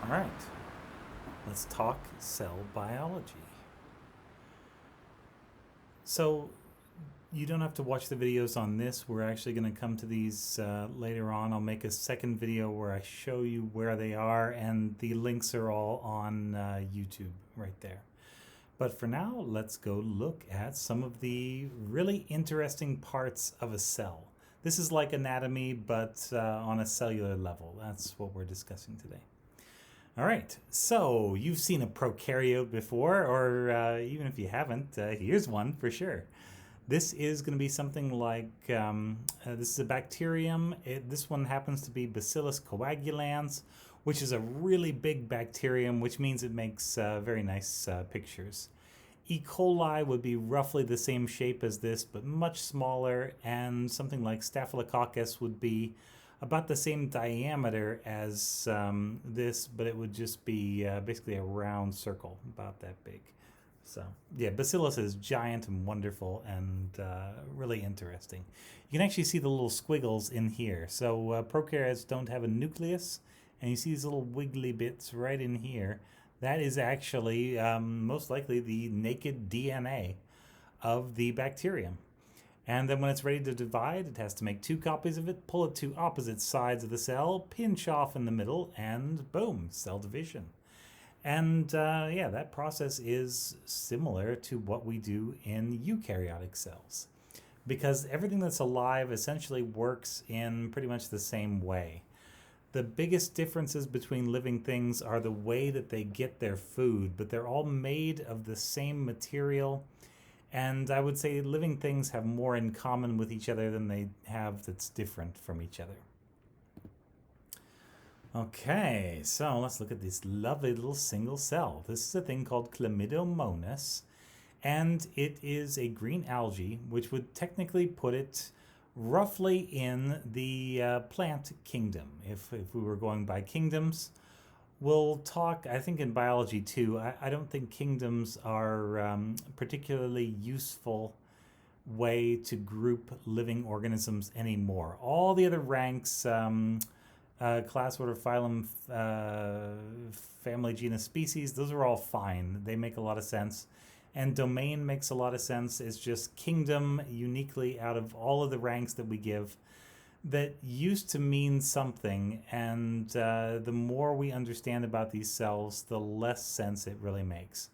All right, let's talk cell biology. So, you don't have to watch the videos on this. We're actually going to come to these later on. I'll make a second video where I show you where they are, and the links are all on YouTube right there. But for now, let's go look at some of the really interesting parts of a cell. This is like anatomy, but on a cellular level. That's what we're discussing today. All right, so you've seen a prokaryote before, or even if you haven't, here's one for sure. This is going to be something like this is a bacterium. This one happens to be Bacillus coagulans, which is a really big bacterium, which means it makes very nice pictures. E. coli would be roughly the same shape as this, but much smaller, and something like Staphylococcus would be about the same diameter as this, but it would just be basically a round circle, about that big. So, yeah, Bacillus is giant and wonderful and really interesting. You can actually see the little squiggles in here. So, prokaryotes don't have a nucleus, and you see these little wiggly bits right in here. That is actually most likely the naked DNA of the bacterium. And then when it's ready to divide, it has to make 2 copies of it, pull it to opposite sides of the cell, pinch off in the middle, and boom, cell division. And yeah, that process is similar to what we do in eukaryotic cells, because everything that's alive essentially works in pretty much the same way. The biggest differences between living things are the way that they get their food, but they're all made of the same material. And I would say living things have more in common with each other than they have that's different from each other. Okay, so let's look at this lovely little single cell. This is a thing called Chlamydomonas, and it is a green algae, which would technically put it roughly in the plant kingdom. If we were going by kingdoms, we'll talk, I think in biology too, I don't think kingdoms are particularly useful way to group living organisms anymore. All the other ranks, class, order, phylum, family, genus, species, those are all fine. They make a lot of sense. And domain makes a lot of sense. It's just kingdom uniquely out of all of the ranks that we give that used to mean something, and the more we understand about these cells, the less sense it really makes.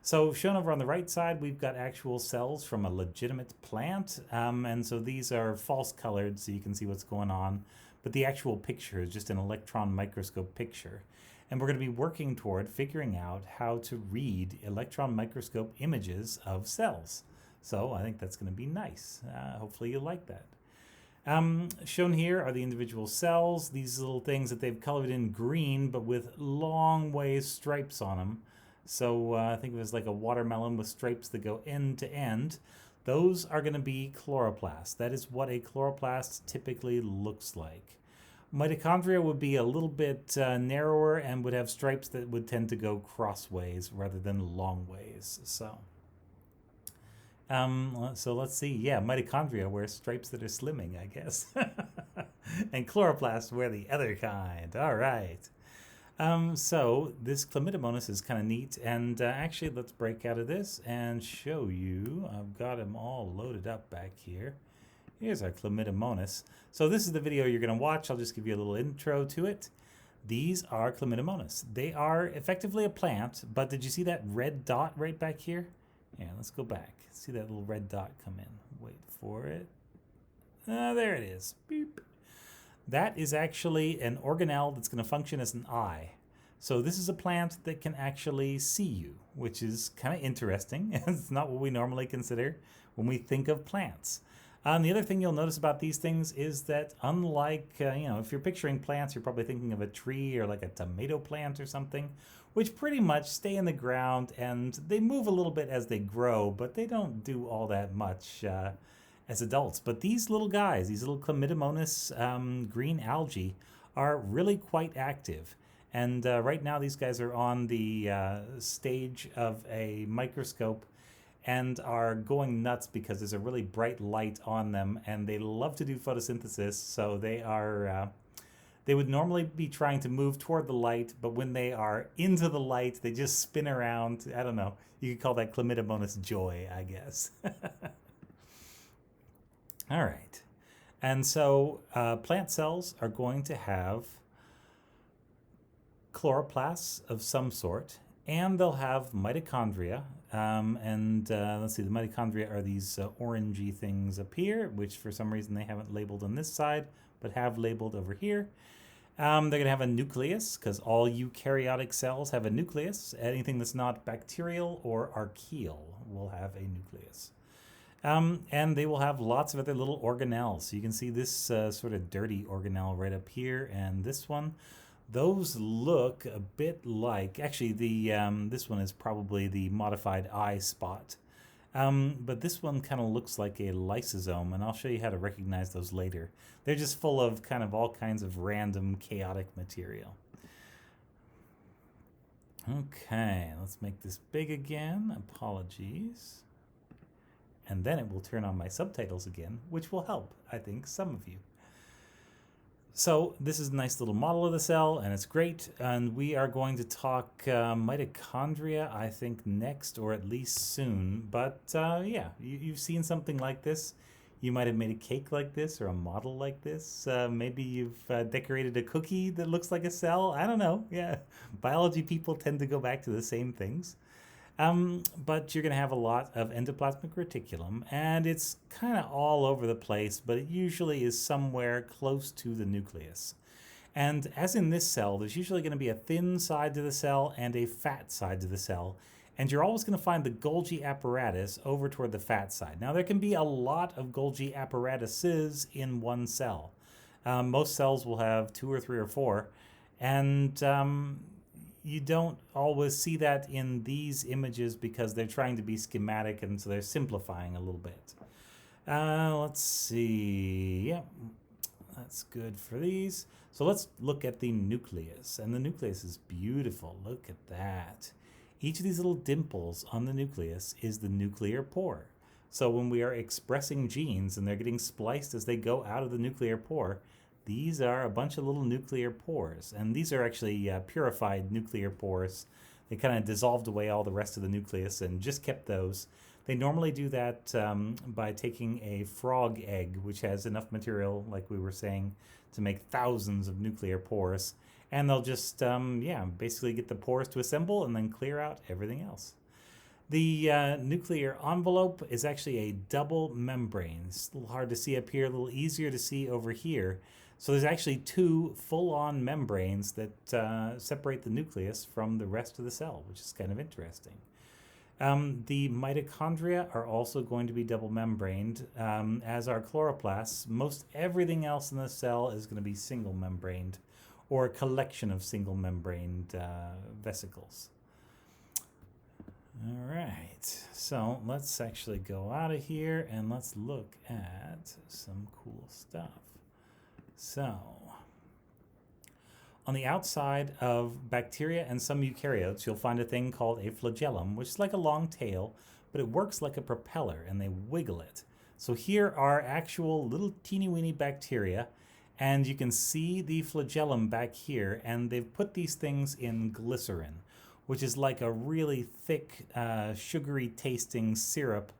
So shown over on the right side, we've got actual cells from a legitimate plant, and so these are false colored so you can see what's going on, but the actual picture is just an electron microscope picture. And we're going to be working toward figuring out how to read electron microscope images of cells. So I think that's going to be nice. Hopefully you like that. Shown here are the individual cells, these little things that they've colored in green, but with long ways stripes on them. So I think it was like a watermelon with stripes that go end to end. Those are going to be chloroplasts. That is what a chloroplast typically looks like. Mitochondria would be a little bit narrower and would have stripes that would tend to go crossways rather than long ways. So let's see. Yeah, mitochondria wear stripes that are slimming, I guess. And chloroplasts wear the other kind. All right. So this chlamydomonas is kind of neat. And actually, let's break out of this and show you. I've got them all loaded up back here. Here's our chlamydomonas. So this is the video you're going to watch. I'll just give you a little intro to it. These are chlamydomonas. They are effectively a plant, but did you see that red dot right back here? Yeah, let's go back. See that little red dot come in. Wait for it. There it is. Beep. That is actually an organelle that's going to function as an eye. So this is a plant that can actually see you, which is kind of interesting. It's not what we normally consider when we think of plants. The other thing you'll notice about these things is that unlike, if you're picturing plants, you're probably thinking of a tree or like a tomato plant or something, which pretty much stay in the ground and they move a little bit as they grow, but they don't do all that much as adults. But these little guys, these little chlamydomonas green algae, are really quite active. And right now these guys are on the stage of a microscope and are going nuts because there's a really bright light on them, and they love to do photosynthesis, so they are They would normally be trying to move toward the light, but when they are into the light, they just spin around. I don't know. You could call that chlamydomonas joy, I guess. All right. And so plant cells are going to have chloroplasts of some sort, and they'll have mitochondria. Let's see, the mitochondria are these orangey things up here, which for some reason they haven't labeled on this side, but have labeled over here. They're going to have a nucleus, because all eukaryotic cells have a nucleus. Anything that's not bacterial or archaeal will have a nucleus. And they will have lots of other little organelles. So you can see this sort of dirty organelle right up here, and this one. Those look a bit like, actually, this one is probably the modified eye spot. But this one kind of looks like a lysosome, and I'll show you how to recognize those later. They're just full of kind of all kinds of random chaotic material. Okay, let's make this big again. Apologies. And then it will turn on my subtitles again, which will help, I think, some of you. So this is a nice little model of the cell, and it's great. And we are going to talk mitochondria, I think, next, or at least soon. But yeah, you've seen something like this. You might have made a cake like this or a model like this. Maybe you've decorated a cookie that looks like a cell. I don't know. Yeah, biology people tend to go back to the same things. But you're going to have a lot of endoplasmic reticulum, and it's kind of all over the place, but it usually is somewhere close to the nucleus. And as in this cell, there's usually going to be a thin side to the cell and a fat side to the cell, and you're always going to find the Golgi apparatus over toward the fat side. Now, there can be a lot of Golgi apparatuses in one cell. Most cells will have 2 or 3 or 4, and you don't always see that in these images because they're trying to be schematic, and so they're simplifying a little bit. Let's see. Yep, that's good for these. So let's look at the nucleus, and the nucleus is beautiful. Look at that. Each of these little dimples on the nucleus is the nuclear pore. So when we are expressing genes and they're getting spliced as they go out of the nuclear pore, these are a bunch of little nuclear pores, and these are actually purified nuclear pores. They kind of dissolved away all the rest of the nucleus and just kept those. They normally do that by taking a frog egg, which has enough material, like we were saying, to make thousands of nuclear pores, and they'll just, basically get the pores to assemble and then clear out everything else. The nuclear envelope is actually a double membrane. It's a little hard to see up here, a little easier to see over here. So there's actually 2 full-on membranes that separate the nucleus from the rest of the cell, which is kind of interesting. The mitochondria are also going to be double-membraned, as are chloroplasts. Most everything else in the cell is going to be single-membraned, or a collection of single-membraned vesicles. All right, so let's actually go out of here and let's look at some cool stuff. So, on the outside of bacteria and some eukaryotes, you'll find a thing called a flagellum, which is like a long tail, but it works like a propeller, and they wiggle it. So here are actual little teeny-weeny bacteria, and you can see the flagellum back here, and they've put these things in glycerin, which is like a really thick, sugary-tasting syrup.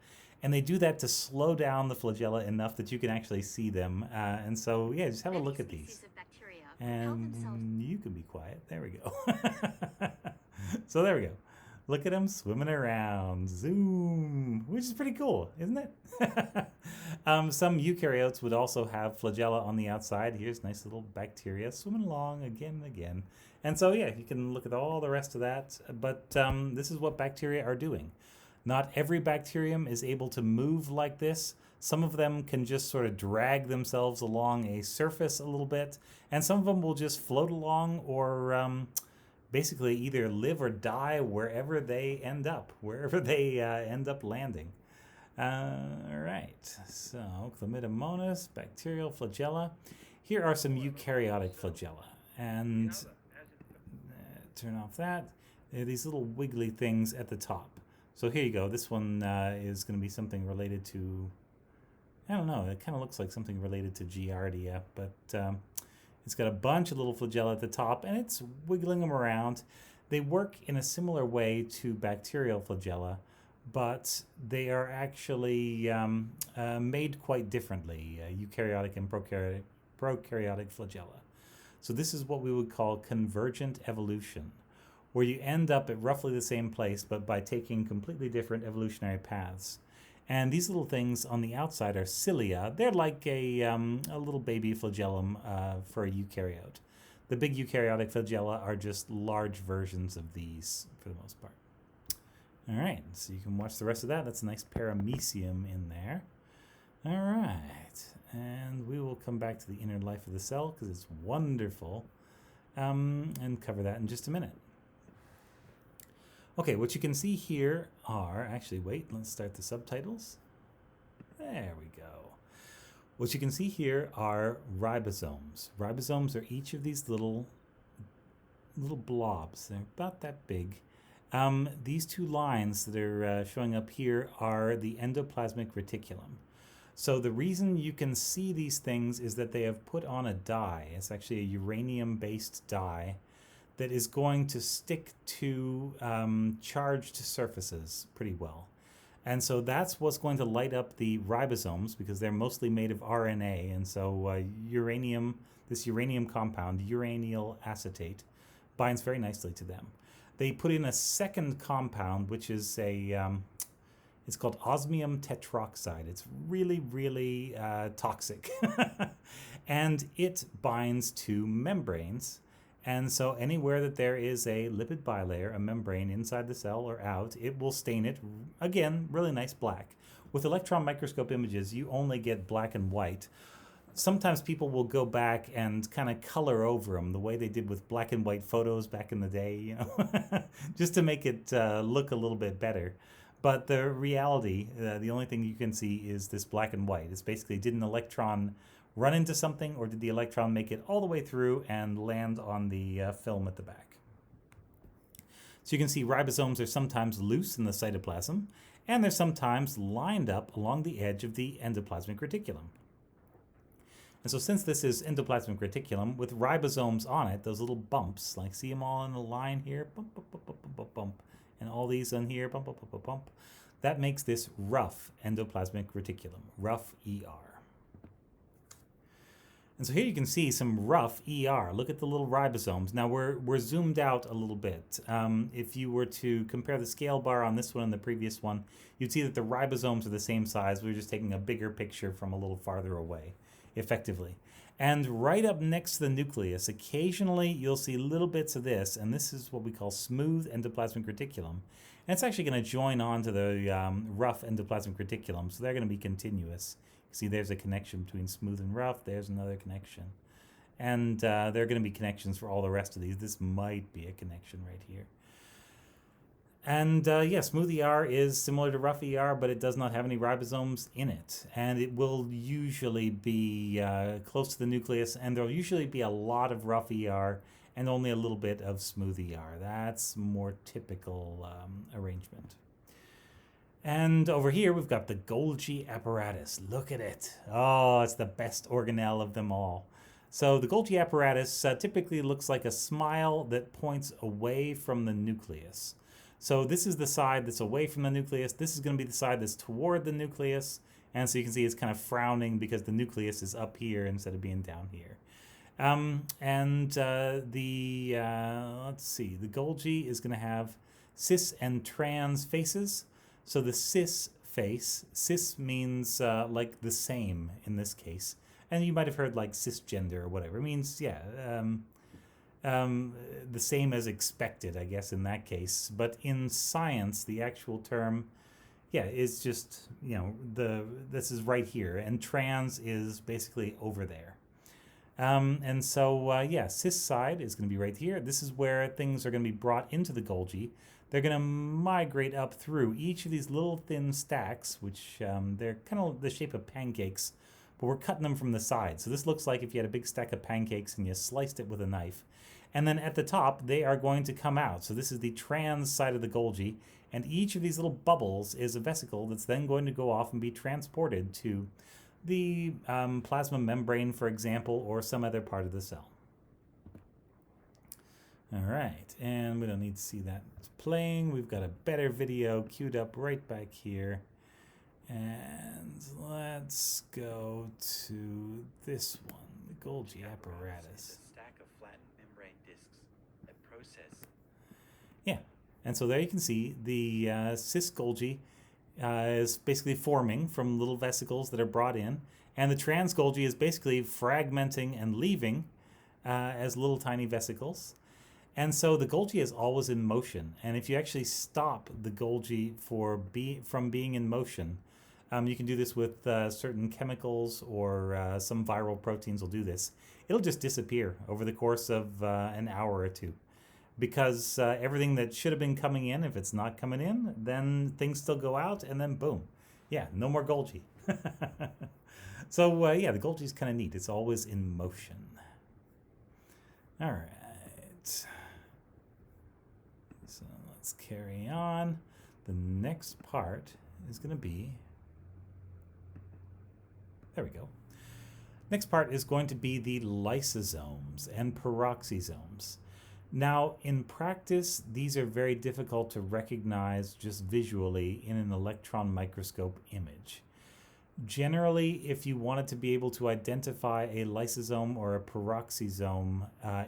And they do that to slow down the flagella enough that you can actually see them. And so, yeah, just have a look at these. And you can be quiet. There we go. So there we go. Look at them swimming around. Zoom. Which is pretty cool, isn't it? Some eukaryotes would also have flagella on the outside. Here's nice little bacteria swimming along again and again. And so, yeah, you can look at all the rest of that. But this is what bacteria are doing. Not every bacterium is able to move like this. Some of them can just sort of drag themselves along a surface a little bit, and some of them will just float along or basically either live or die wherever they end up landing. All right, so chlamydomonas, bacterial flagella. Here are some eukaryotic flagella, and turn off that. There are these little wiggly things at the top. So here you go. This one is going to be something related to, I don't know, it kind of looks like something related to Giardia, but It's got a bunch of little flagella at the top, and it's wiggling them around. They work in a similar way to bacterial flagella, but they are actually made quite differently, eukaryotic and prokaryotic flagella. So this is what we would call convergent evolution, where you end up at roughly the same place, but by taking completely different evolutionary paths. And these little things on the outside are cilia. They're like a little baby flagellum for a eukaryote. The big eukaryotic flagella are just large versions of these for the most part. All right, so you can watch the rest of that. That's a nice paramecium in there. All right, and we will come back to the inner life of the cell because it's wonderful, and cover that in just a minute. Okay, what you can see here are, actually wait, let's start the subtitles. There we go. What you can see here are ribosomes. Ribosomes are each of these little blobs. They're about that big. These two lines that are showing up here are the endoplasmic reticulum. So the reason you can see these things is that they have put on a dye. It's actually a uranium-based dye that is going to stick to charged surfaces pretty well. And so that's what's going to light up the ribosomes, because they're mostly made of RNA. And so this uranium compound, uranyl acetate, binds very nicely to them. They put in a second compound, which is it's called osmium tetroxide. It's really, really toxic. And it binds to membranes. And so anywhere that there is a lipid bilayer, a membrane inside the cell or out, it will stain it, again, really nice black. With electron microscope images, you only get black and white. Sometimes people will go back and kind of color over them the way they did with black and white photos back in the day, you know, just to make it look a little bit better. But the reality, the only thing you can see is this black and white. It's basically, did an electron run into something, or did the electron make it all the way through and land on the film at the back? So you can see ribosomes are sometimes loose in the cytoplasm, and they're sometimes lined up along the edge of the endoplasmic reticulum. And so since this is endoplasmic reticulum with ribosomes on it, those little bumps, like see them all in a line here, bump, bump, bump, bump, bump, bump, and all these on here, bump, bump, bump, bump, bump, that makes this rough endoplasmic reticulum, rough ER. And so here you can see some rough ER. Look at the little ribosomes. Now we're zoomed out a little bit. If you were to compare the scale bar on this one and the previous one, you'd see that the ribosomes are the same size. We're just taking a bigger picture from a little farther away, effectively. And right up next to the nucleus, occasionally you'll see little bits of this, and this is what we call smooth endoplasmic reticulum. And it's actually going to join on to the rough endoplasmic reticulum, so they're going to be continuous. See, there's a connection between smooth and rough. There's another connection. And there are going to be connections for all the rest of these. This might be a connection right here. And yeah, smooth ER is similar to rough ER, but it does not have any ribosomes in it. And it will usually be close to the nucleus, and there'll usually be a lot of rough ER and only a little bit of smooth ER. That's more typical arrangement. And over here, we've got the Golgi apparatus. Look at it. Oh, it's the best organelle of them all. So the Golgi apparatus typically looks like a smile that points away from the nucleus. So this is the side that's away from the nucleus. This is going to be the side that's toward the nucleus. And so you can see it's kind of frowning because the nucleus is up here instead of being down here. Let's see, the Golgi is going to have cis and trans faces. So the cis face, cis means like the same in this case. And you might have heard like cisgender or whatever. It means, yeah, the same as expected, I guess, in that case. But in science, the actual term, yeah, is just, you know, this is right here. And trans is basically over there. And so, yeah, cis side is going to be right here. This is where things are going to be brought into the Golgi. They're going to migrate up through each of these little thin stacks, which they're kind of the shape of pancakes, but we're cutting them from the side. So this looks like if you had a big stack of pancakes and you sliced it with a knife. And then at the top, they are going to come out. So this is the trans side of the Golgi, and each of these little bubbles is a vesicle that's then going to go off and be transported to the plasma membrane, for example, or some other part of the cell. All right, and we don't need to see that playing. We've got a better video queued up right back here. And let's go to this one, the Golgi apparatus. Stack of flattened membrane discs that process. Yeah, and so there you can see the cis Golgi is basically forming from little vesicles that are brought in, and the trans Golgi is basically fragmenting and leaving as little tiny vesicles. And so the Golgi is always in motion, and if you actually stop the Golgi from being in motion, you can do this with certain chemicals, or some viral proteins will do this. It'll just disappear over the course of an hour or two, because everything that should have been coming in, if it's not coming in, then things still go out, and then boom. Yeah, no more Golgi. So yeah, the Golgi is kind of neat. It's always in motion. All right. So let's carry on. The next part is going to be... There we go. Next part is going to be the lysosomes and peroxisomes. Now, in practice, these are very difficult to recognize just visually in an electron microscope image. Generally, if you wanted to be able to identify a lysosome or a peroxisome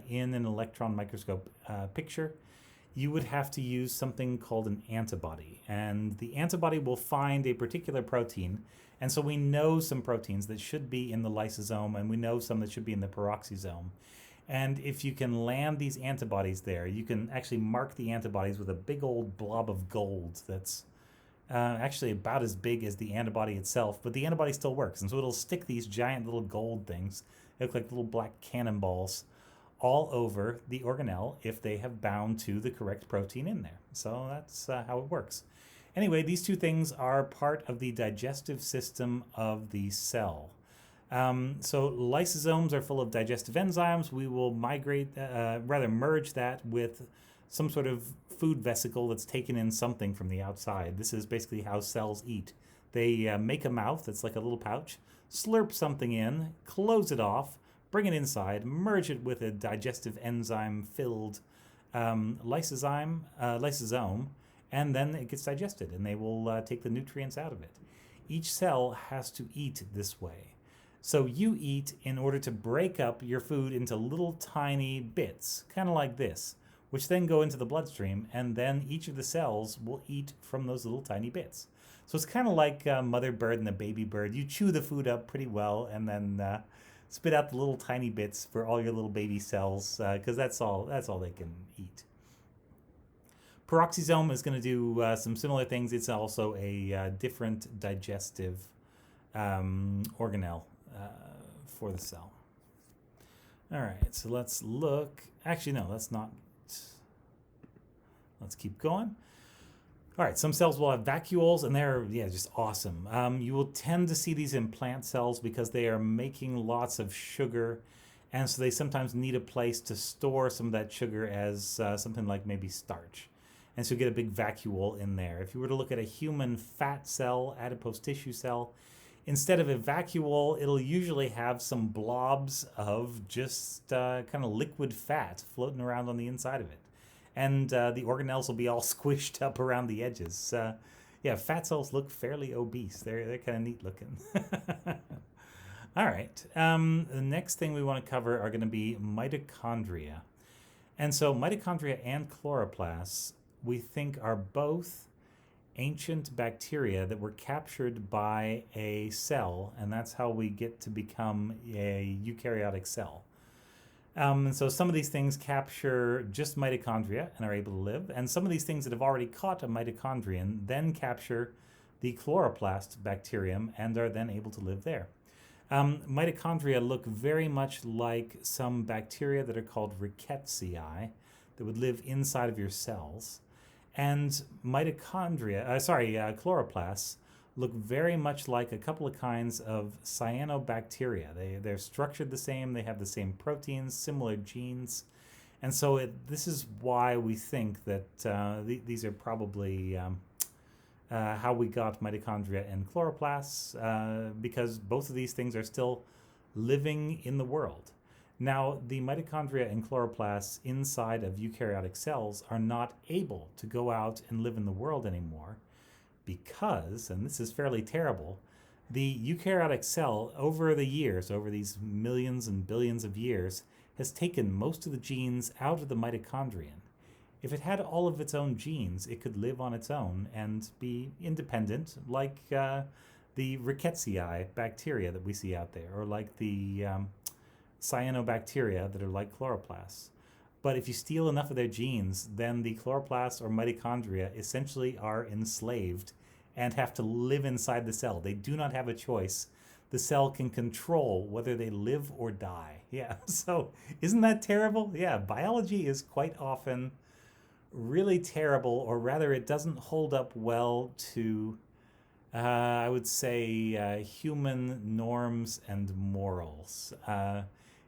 in an electron microscope picture, you would have to use something called an antibody. And the antibody will find a particular protein. And so we know some proteins that should be in the lysosome, and we know some that should be in the peroxisome. And if you can land these antibodies there, you can actually mark the antibodies with a big old blob of gold that's actually about as big as the antibody itself, but the antibody still works. And so it'll stick these giant little gold things, they look like little black cannonballs, all over the organelle if they have bound to the correct protein in there. So that's how it works. Anyway, these two things are part of the digestive system of the cell. So lysosomes are full of digestive enzymes. We will merge that with some sort of food vesicle that's taken in something from the outside. This is basically how cells eat. They make a mouth that's like a little pouch, slurp something in, close it off, bring it inside, merge it with a digestive enzyme-filled lysosome, and then it gets digested, and they will take the nutrients out of it. Each cell has to eat this way. So you eat in order to break up your food into little tiny bits, kind of like this, which then go into the bloodstream, and then each of the cells will eat from those little tiny bits. So it's kind of like a mother bird and a baby bird. You chew the food up pretty well, and then spit out the little tiny bits for all your little baby cells, because that's all they can eat. Peroxisome is going to do some similar things. It's also a different digestive organelle for the cell. All right, so let's look. Actually, no, let's not. Let's keep going. All right, some cells will have vacuoles, and they're just awesome. You will tend to see these in plant cells because they are making lots of sugar, and so they sometimes need a place to store some of that sugar as something like maybe starch. And so you get a big vacuole in there. If you were to look at a human fat cell, adipose tissue cell, instead of a vacuole, it'll usually have some blobs of just kind of liquid fat floating around on the inside of it. And the organelles will be all squished up around the edges. Fat cells look fairly obese. They're kind of neat looking. All right. The next thing we want to cover are going to be mitochondria. And so mitochondria and chloroplasts, we think, are both ancient bacteria that were captured by a cell, and that's how we get to become a eukaryotic cell. And so some of these things capture just mitochondria and are able to live, and some of these things that have already caught a mitochondrion then capture the chloroplast bacterium and are then able to live there. Mitochondria look very much like some bacteria that are called rickettsia that would live inside of your cells. And chloroplasts look very much like a couple of kinds of cyanobacteria. They're structured the same, they have the same proteins, similar genes. And so this is why we think that these are probably how we got mitochondria and chloroplasts, because both of these things are still living in the world. Now, the mitochondria and chloroplasts inside of eukaryotic cells are not able to go out and live in the world anymore because, and this is fairly terrible, the eukaryotic cell over the years, over these millions and billions of years, has taken most of the genes out of the mitochondrion. If it had all of its own genes, it could live on its own and be independent, like the Rickettsia bacteria that we see out there, or like the cyanobacteria that are like chloroplasts. But if you steal enough of their genes, then the chloroplasts or mitochondria essentially are enslaved and have to live inside the cell. They do not have a choice. The cell can control whether they live or die. Yeah, so isn't that terrible? Yeah, biology is quite often really terrible, or rather it doesn't hold up well to, I would say, human norms and morals.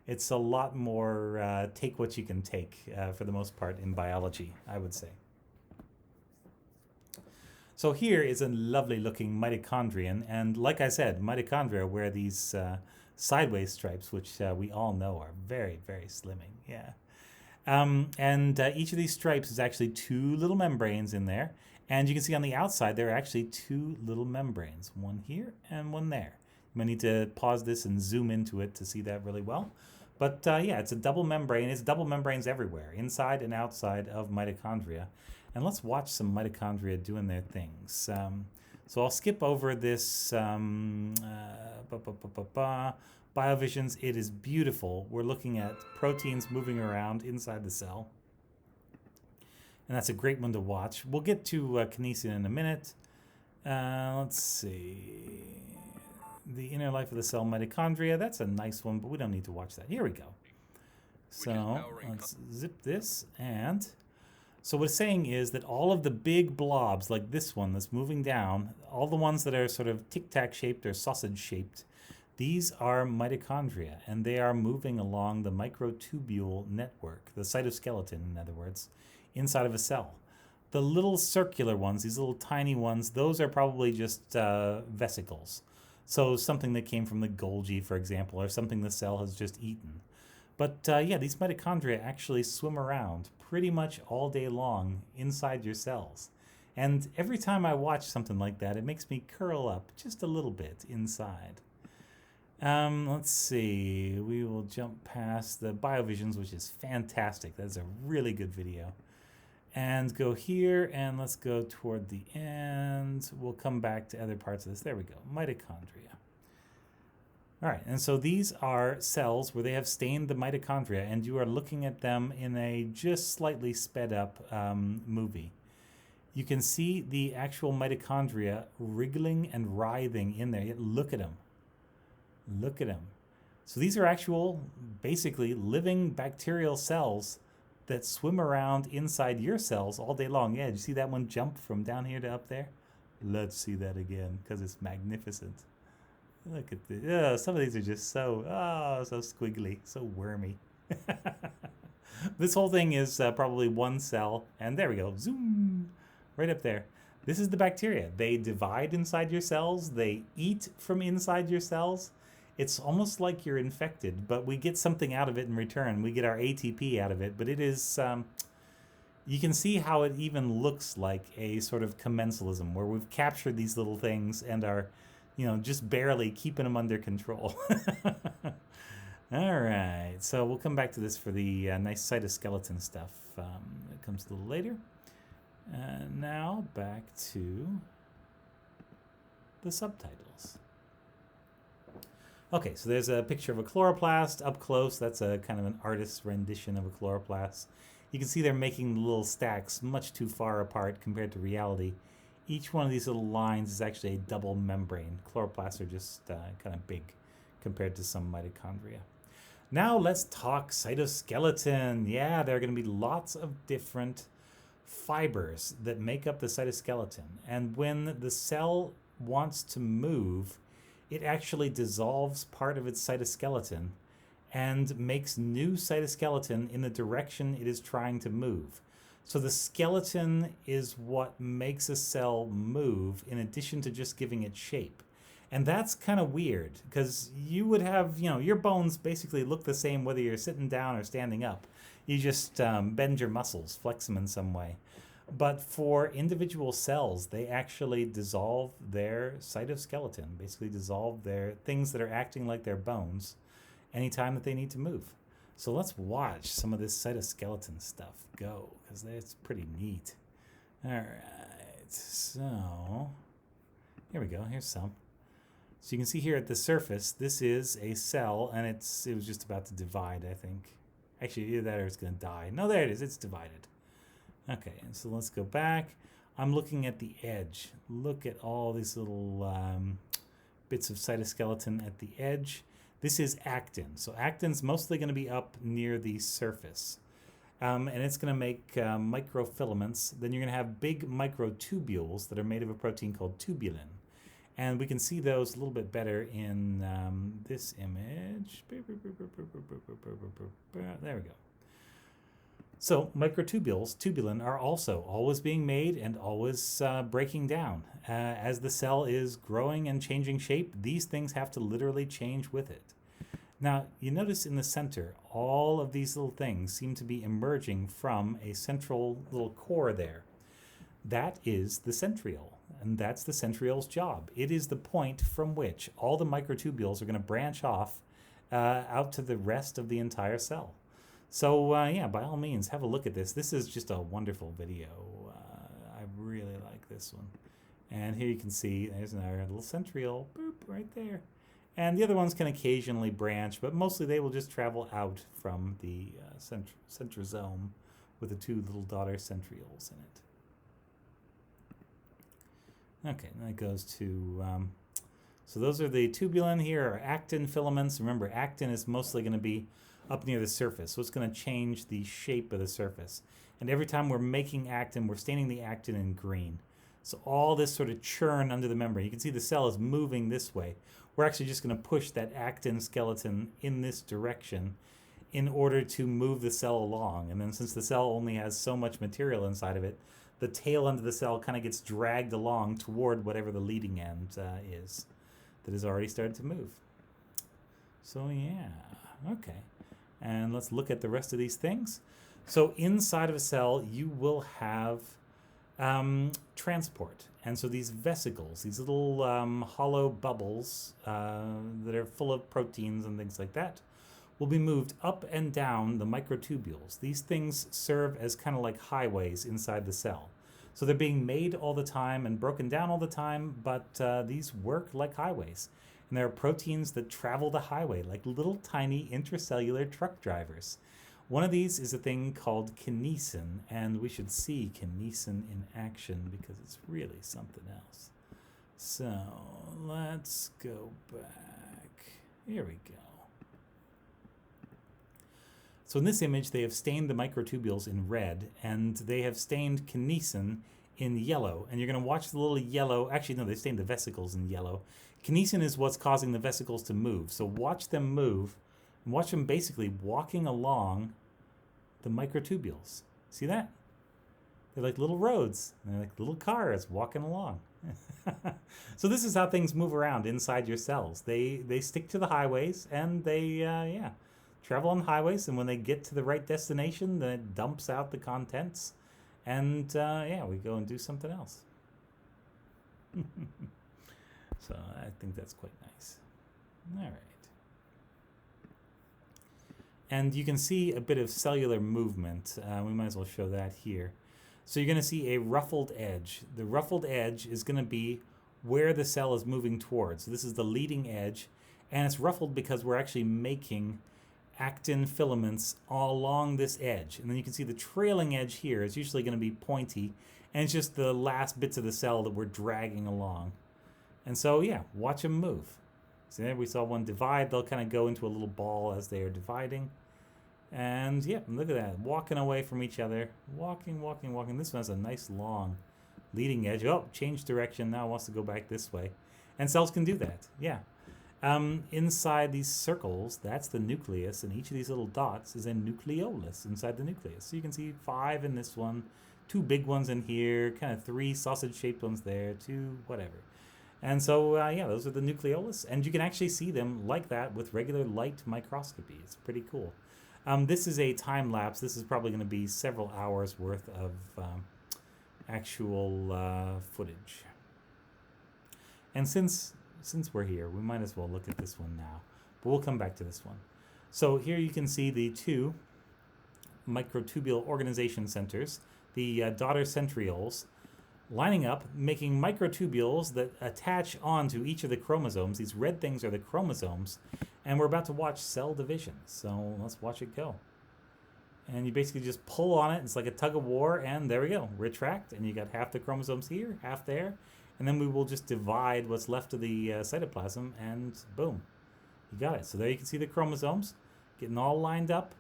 It's a lot more take what you can take for the most part in biology, I would say. So here is a lovely looking mitochondrion, and like I said, mitochondria wear these sideways stripes, which we all know are very, very slimming. Yeah. And each of these stripes is actually two little membranes in there. And you can see on the outside, there are actually two little membranes, one here and one there. You might need to pause this and zoom into it to see that really well. But yeah, it's a double membrane. It's double membranes everywhere, inside and outside of mitochondria. And let's watch some mitochondria doing their things. So I'll skip over this BioVisions. It is beautiful. We're looking at proteins moving around inside the cell. And that's a great one to watch. We'll get to kinesin in a minute. Let's see. The inner life of the cell, mitochondria. That's a nice one, but we don't need to watch that. Here we go. So let's zip this. And so what it's saying is that all of the big blobs, like this one that's moving down, all the ones that are sort of tic-tac shaped or sausage shaped, these are mitochondria, and they are moving along the microtubule network, the cytoskeleton, in other words, inside of a cell. The little circular ones, these little tiny ones, those are probably just vesicles. So something that came from the Golgi, for example, or something the cell has just eaten. But yeah, these mitochondria actually swim around pretty much all day long inside your cells. And every time I watch something like that, it makes me curl up just a little bit inside. Let's see, we will jump past the BioVisions, which is fantastic. That's a really good video. And go here, and let's go toward the end. We'll come back to other parts of this. There we go, mitochondria. All right, and so these are cells where they have stained the mitochondria, and you are looking at them in a just slightly sped up movie. You can see the actual mitochondria wriggling and writhing in there. Look at them. Look at them. So these are actual, basically, living bacterial cells that swim around inside your cells all day long. Yeah, did you see that one jump from down here to up there? Let's see that again, because it's magnificent. Look at this. Some of these are just so squiggly, so wormy. This whole thing is probably one cell, and there we go. Zoom! Right up there. This is the bacteria. They divide inside your cells. They eat from inside your cells. It's almost like you're infected, but we get something out of it in return. We get our ATP out of it, but it is... you can see how it even looks like a sort of commensalism, where we've captured these little things and are... just barely keeping them under control. All right, so we'll come back to this for the nice cytoskeleton stuff. It comes a little later. Now back to the subtitles. Okay, so there's a picture of a chloroplast up close. That's a kind of an artist's rendition of a chloroplast. You can see they're making the little stacks much too far apart compared to reality. Each one of these little lines is actually a double membrane. Chloroplasts are just kind of big compared to some mitochondria. Now let's talk cytoskeleton. Yeah, there are going to be lots of different fibers that make up the cytoskeleton. And when the cell wants to move, it actually dissolves part of its cytoskeleton and makes new cytoskeleton in the direction it is trying to move. So the skeleton is what makes a cell move in addition to just giving it shape. And that's kind of weird because you would have, your bones basically look the same whether you're sitting down or standing up. You just bend your muscles, flex them in some way. But for individual cells, they actually dissolve their cytoskeleton, basically dissolve their things that are acting like their bones anytime that they need to move. So let's watch some of this cytoskeleton stuff go, because it's pretty neat. All right, so here we go. Here's some. So you can see here at the surface, this is a cell, and it was just about to divide, I think. Actually, either that or it's going to die. No, there it is. It's divided. Okay, and so let's go back. I'm looking at the edge. Look at all these little bits of cytoskeleton at the edge. This is actin. So actin's mostly going to be up near the surface. And it's going to make microfilaments. Then you're going to have big microtubules that are made of a protein called tubulin. And we can see those a little bit better in this image. There we go. So microtubules, tubulin, are also always being made and always breaking down. As the cell is growing and changing shape, these things have to literally change with it. Now, you notice in the center, all of these little things seem to be emerging from a central little core there. That is the centriole, and that's the centriole's job. It is the point from which all the microtubules are going to branch off out to the rest of the entire cell. So, yeah, by all means, have a look at this. This is just a wonderful video. I really like this one. And here you can see there's another little centriole, boop, right there. And the other ones can occasionally branch, but mostly they will just travel out from the centrosome with the two little daughter centrioles in it. Okay, and that goes to... so those are the tubulin. Here are actin filaments. Remember, actin is mostly going to be up near the surface, so it's going to change the shape of the surface. And every time we're making actin, we're staining the actin in green. So all this sort of churn under the membrane, you can see the cell is moving this way. We're actually just going to push that actin skeleton in this direction in order to move the cell along. And then since the cell only has so much material inside of it, the tail end of the cell kind of gets dragged along toward whatever the leading end is that has already started to move. So yeah, okay. And let's look at the rest of these things. So inside of a cell, you will have transport. And so these vesicles, these little hollow bubbles that are full of proteins and things like that, will be moved up and down the microtubules. These things serve as kind of like highways inside the cell. So they're being made all the time and broken down all the time, but these work like highways. And there are proteins that travel the highway like little tiny intracellular truck drivers. One of these is a thing called kinesin, and we should see kinesin in action because it's really something else. So let's go back. Here we go. So in this image, they have stained the microtubules in red, and they have stained kinesin in yellow. And you're going to watch the little yellow. Actually, no, they stained the vesicles in yellow. Kinesin is what's causing the vesicles to move. So watch them move, and watch them basically walking along the microtubules. See that? They're like little roads. They're like little cars walking along. So this is how things move around inside your cells. They stick to the highways, and they travel on highways, and when they get to the right destination, then it dumps out the contents, and we go and do something else. So I think that's quite nice. All right. And you can see a bit of cellular movement. We might as well show that here. So you're going to see a ruffled edge. The ruffled edge is going to be where the cell is moving towards. So this is the leading edge, and it's ruffled because we're actually making actin filaments all along this edge. And then you can see the trailing edge here is usually going to be pointy, and it's just the last bits of the cell that we're dragging along. And so, yeah, watch them move. So there we saw one divide. They'll kind of go into a little ball as they are dividing. And, yeah, look at that. Walking away from each other. Walking, walking, walking. This one has a nice long leading edge. Oh, change direction. Now it wants to go back this way. And cells can do that, yeah. Inside these circles, that's the nucleus, and each of these little dots is a nucleolus inside the nucleus. So you can see 5 in this one, 2 big ones in here, kind of 3 sausage-shaped ones there, 2 whatever. And so, yeah, those are the nucleolus. And you can actually see them like that with regular light microscopy. It's pretty cool. This is a time lapse. This is probably going to be several hours worth of actual footage. And since we're here, we might as well look at this one now. But we'll come back to this one. So here you can see the two microtubule organization centers, the daughter centrioles, lining up, making microtubules that attach onto each of the chromosomes. These red things are the chromosomes. And we're about to watch cell division. So let's watch it go. And you basically just pull on it. It's like a tug of war. And there we go. Retract. And you got half the chromosomes here, half there. And then we will just divide what's left of the cytoplasm. And boom. You got it. So there you can see the chromosomes getting all lined up.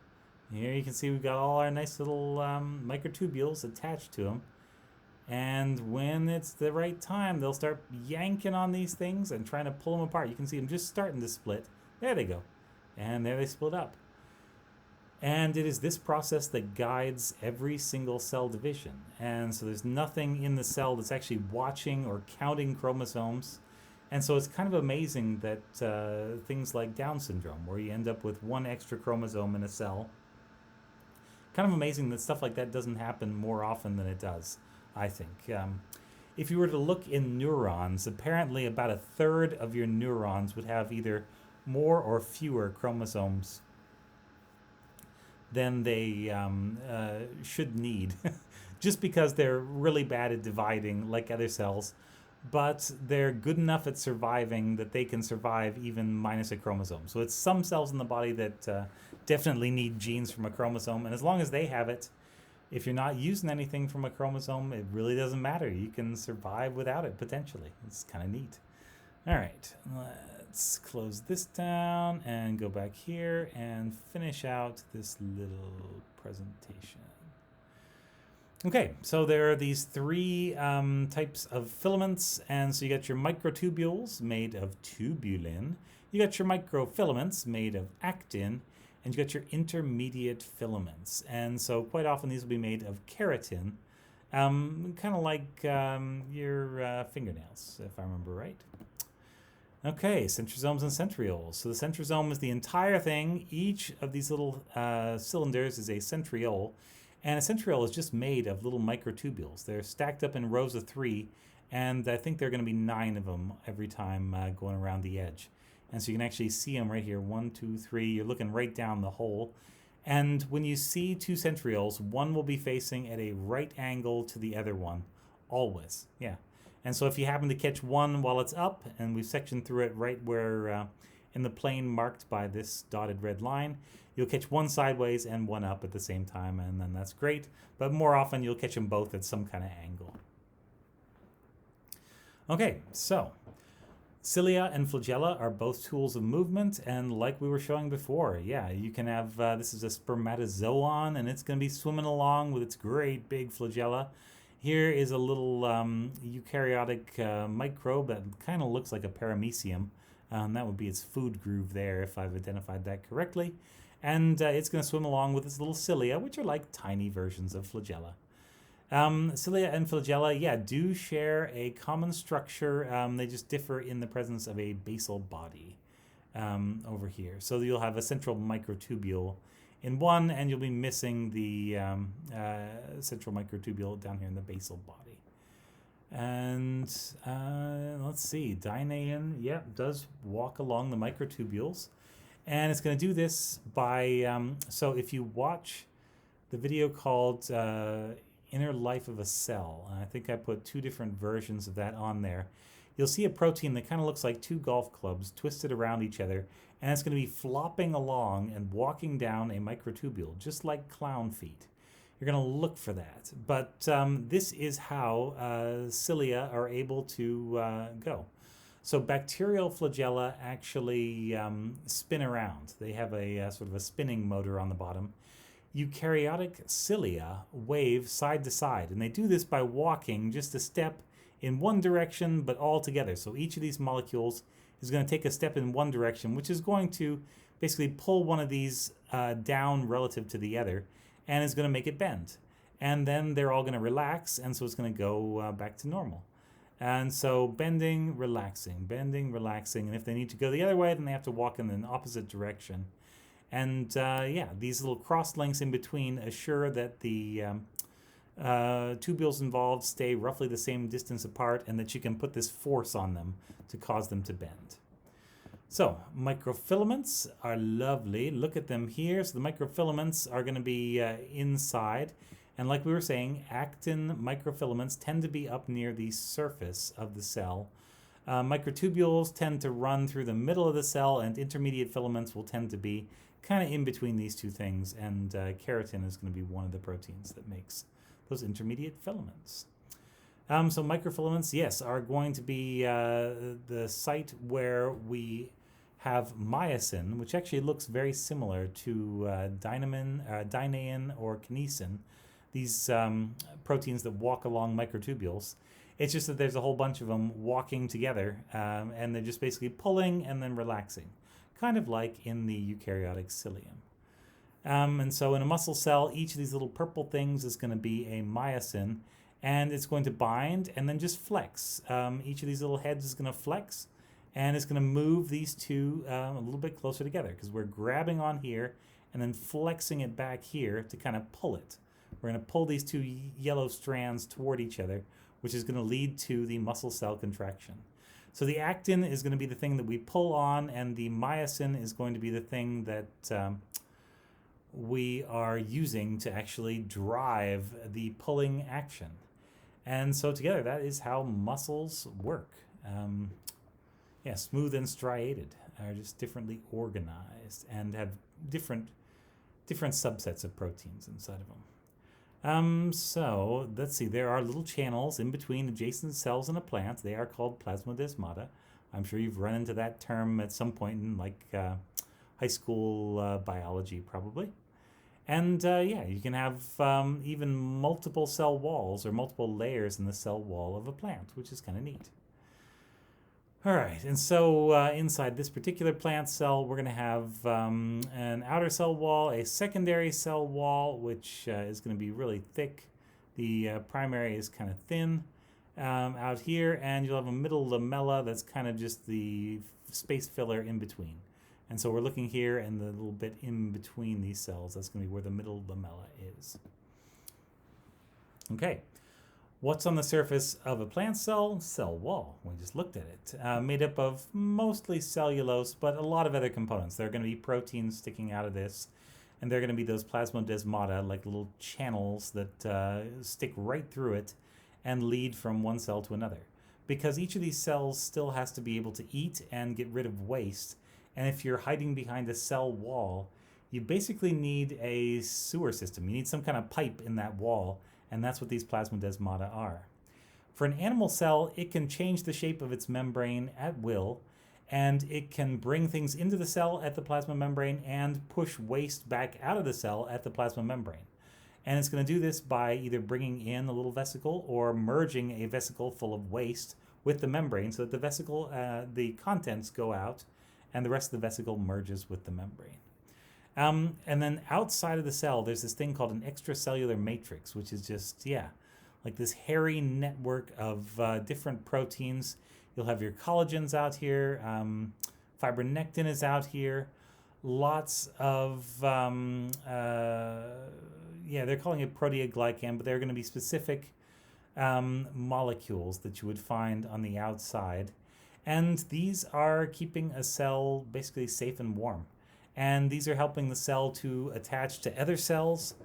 Here you can see we've got all our nice little microtubules attached to them. And when it's the right time, they'll start yanking on these things and trying to pull them apart. You can see them just starting to split. There they go. And there they split up. And it is this process that guides every single cell division. And so there's nothing in the cell that's actually watching or counting chromosomes. And so it's kind of amazing that things like Down syndrome, where you end up with one extra chromosome in a cell, kind of amazing that stuff like that doesn't happen more often than it does, I think. If you were to look in neurons, apparently about a third of your neurons would have either more or fewer chromosomes than they should need, just because they're really bad at dividing like other cells, but they're good enough at surviving that they can survive even minus a chromosome. So it's some cells in the body that definitely need genes from a chromosome, and as long as they have it, if you're not using anything from a chromosome, it really doesn't matter. You can survive without it, potentially. It's kind of neat. All right, let's close this down and go back here and finish out this little presentation. Okay, so there are these three types of filaments, and so you got your microtubules made of tubulin, you got your microfilaments made of actin, and you got your intermediate filaments. And so quite often these will be made of keratin, kind of like your fingernails, if I remember right. Okay, centrosomes and centrioles. So the centrosome is the entire thing. Each of these little cylinders is a centriole. And a centriole is just made of little microtubules. They're stacked up in rows of 3, and I think there are going to be 9 of them every time going around the edge. And so you can actually see them right here, 1, 2, 3. You're looking right down the hole. And when you see 2 centrioles, one will be facing at a right angle to the other one, always. Yeah. And so if you happen to catch one while it's up, and we've sectioned through it right where in the plane marked by this dotted red line, you'll catch one sideways and one up at the same time, and then that's great. But more often, you'll catch them both at some kind of angle. Okay, so cilia and flagella are both tools of movement, and like we were showing before, yeah, you can have, this is a spermatozoon, and it's going to be swimming along with its great big flagella. Here is a little eukaryotic microbe that kind of looks like a paramecium. That would be its food groove there, if I've identified that correctly. And it's going to swim along with its little cilia, which are like tiny versions of flagella. Cilia and flagella, yeah, do share a common structure. They just differ in the presence of a basal body over here. So you'll have a central microtubule in one, and you'll be missing the central microtubule down here in the basal body. And let's see, Dynein, yeah, does walk along the microtubules. And it's going to do this by, so if you watch the video called Inner Life of a Cell, and I think I put 2 different versions of that on there, you'll see a protein that kind of looks like 2 golf clubs twisted around each other, and it's going to be flopping along and walking down a microtubule, just like clown feet. You're going to look for that. But this is how cilia are able to go. So bacterial flagella actually spin around. They have a sort of a spinning motor on the bottom. Eukaryotic cilia wave side to side, and they do this by walking just a step in one direction, but all together. So each of these molecules is going to take a step in one direction, which is going to basically pull one of these down relative to the other, and is going to make it bend. And then they're all going to relax, and so it's going to go back to normal. And so bending, relaxing, and if they need to go the other way, then they have to walk in an opposite direction. And yeah, these little cross links in between assure that the tubules involved stay roughly the same distance apart, and that you can put this force on them to cause them to bend. So microfilaments are lovely. Look at them here. So the microfilaments are going to be inside. And like we were saying, actin microfilaments tend to be up near the surface of the cell. Microtubules tend to run through the middle of the cell, and intermediate filaments will tend to be kind of in between these two things. And keratin is going to be one of the proteins that makes those intermediate filaments. So microfilaments, yes, are going to be the site where we have myosin, which actually looks very similar to dynein or kinesin, these proteins that walk along microtubules. It's just that there's a whole bunch of them walking together, and they're just basically pulling and then relaxing, kind of like in the eukaryotic cilium. And so in a muscle cell, each of these little purple things is going to be a myosin, and it's going to bind and then just flex. Each of these little heads is going to flex, and it's going to move these two a little bit closer together, because we're grabbing on here and then flexing it back here to kind of pull it. We're going to pull these two yellow strands toward each other, which is going to lead to the muscle cell contraction. So the actin is going to be the thing that we pull on, and the myosin is going to be the thing that we are using to actually drive the pulling action. And so together, that is how muscles work. Yeah, smooth and striated are just differently organized and have different subsets of proteins inside of them. So let's see, there are little channels in between adjacent cells in a plant. They are called plasmodesmata. I'm sure you've run into that term at some point in high school biology probably. And yeah, you can have even multiple cell walls or multiple layers in the cell wall of a plant, which is kind of neat. All right, and so inside this particular plant cell, we're going to have an outer cell wall, a secondary cell wall, which is going to be really thick. The primary is kind of thin out here, and you'll have a middle lamella that's kind of just the space filler in between. And so we're looking here, and the little bit in between these cells, that's going to be where the middle lamella is. Okay. What's on the surface of a plant cell? Cell wall. We just looked at it. Made up of mostly cellulose, but a lot of other components. There are going to be proteins sticking out of this, and there are going to be those plasmodesmata, like little channels that stick right through it and lead from one cell to another. Because each of these cells still has to be able to eat and get rid of waste, and if you're hiding behind a cell wall, you basically need a sewer system. You need some kind of pipe in that wall, and that's what these plasmodesmata are. For an animal cell, it can change the shape of its membrane at will, and it can bring things into the cell at the plasma membrane and push waste back out of the cell at the plasma membrane. And it's going to do this by either bringing in a little vesicle or merging a vesicle full of waste with the membrane, so that the vesicle, the contents go out, and the rest of the vesicle merges with the membrane. And then outside of the cell, there's this thing called an extracellular matrix, which is just, like this hairy network of different proteins. You'll have your collagens out here. Fibronectin is out here. Lots of, they're calling it proteoglycan, but they're going to be specific molecules that you would find on the outside. And these are keeping a cell basically safe and warm. And these are helping the cell to attach to other cells,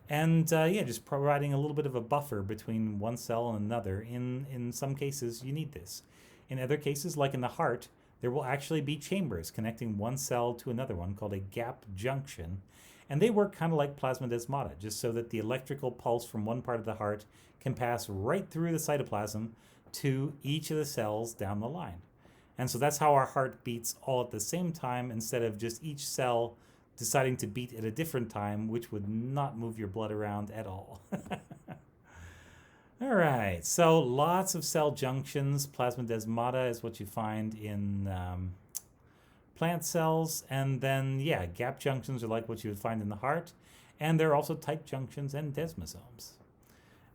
and just providing a little bit of a buffer between one cell and another. In some cases, you need this. In other cases, like in the heart, there will actually be chambers connecting one cell to another one called a gap junction, and they work kind of like plasmodesmata, just so that the electrical pulse from one part of the heart can pass right through the cytoplasm to each of the cells down the line. And so that's how our heart beats all at the same time, instead of just each cell deciding to beat at a different time, which would not move your blood around at all. All right, so lots of cell junctions. Plasmodesmata is what you find in plant cells. And then, gap junctions are like what you would find in the heart. And there are also tight junctions and desmosomes.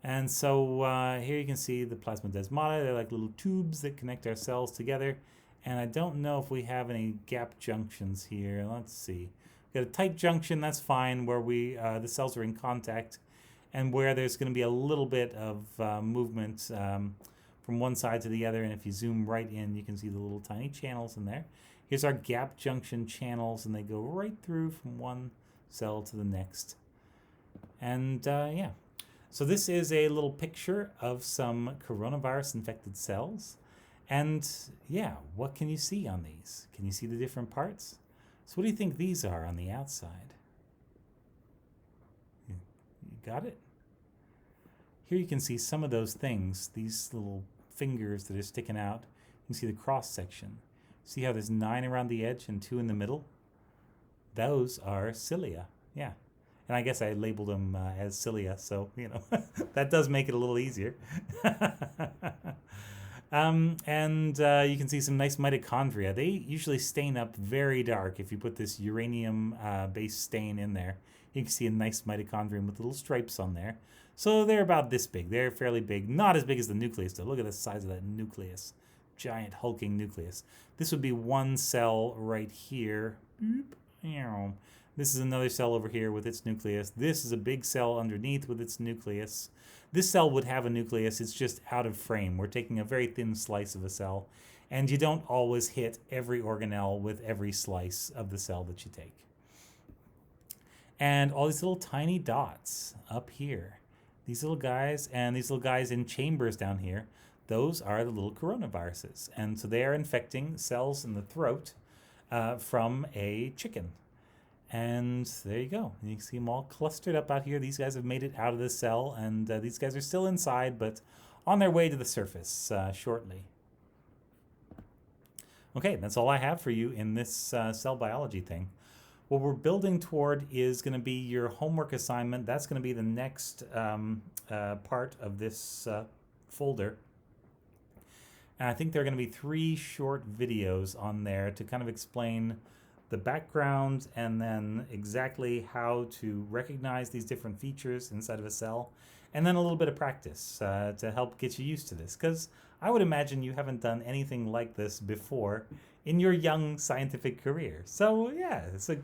And so here you can see the plasmodesmata. They're like little tubes that connect our cells together. And I don't know if we have any gap junctions here. Let's see. We've got a tight junction, that's fine, where the cells are in contact, and where there's going to be a little bit of movement from one side to the other. And if you zoom right in, you can see the little tiny channels in there. Here's our gap junction channels, and they go right through from one cell to the next. And yeah. So this is a little picture of some coronavirus-infected cells. And yeah, what can you see on these? Can you see the different parts? So what do you think these are on the outside? You got it? Here you can see some of those things, these little fingers that are sticking out. You can see the cross section. See how there's 9 around the edge and 2 in the middle? Those are cilia, yeah. And I guess I labeled them as cilia, so, you know, that does make it a little easier. And you can see some nice mitochondria. They usually stain up very dark if you put this uranium-based stain in there. You can see a nice mitochondrion with little stripes on there. So they're about this big. They're fairly big. Not as big as the nucleus, though. Look at the size of that nucleus. Giant hulking nucleus. This would be one cell right here. This is another cell over here with its nucleus. This is a big cell underneath with its nucleus. This cell would have a nucleus. It's just out of frame. We're taking a very thin slice of a cell. And you don't always hit every organelle with every slice of the cell that you take. And all these little tiny dots up here. These little guys and these little guys in chambers down here. Those are the little coronaviruses. And so they are infecting cells in the throat from a chicken. And there you go. You can see them all clustered up out here. These guys have made it out of the cell, and these guys are still inside, but on their way to the surface shortly. Okay, that's all I have for you in this cell biology thing. What we're building toward is going to be your homework assignment. That's going to be the next part of this folder. And I think there are going to be 3 short videos on there to kind of explain the background and then exactly how to recognize these different features inside of a cell, and then a little bit of practice to help get you used to this, because I would imagine you haven't done anything like this before in your young scientific career. So yeah, it's a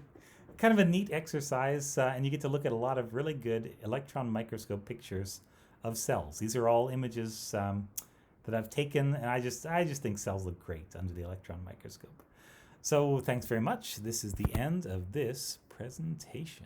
kind of a neat exercise, and you get to look at a lot of really good electron microscope pictures of cells. These are all images that I've taken, and I just think cells look great under the electron microscope. So thanks very much. This is the end of this presentation.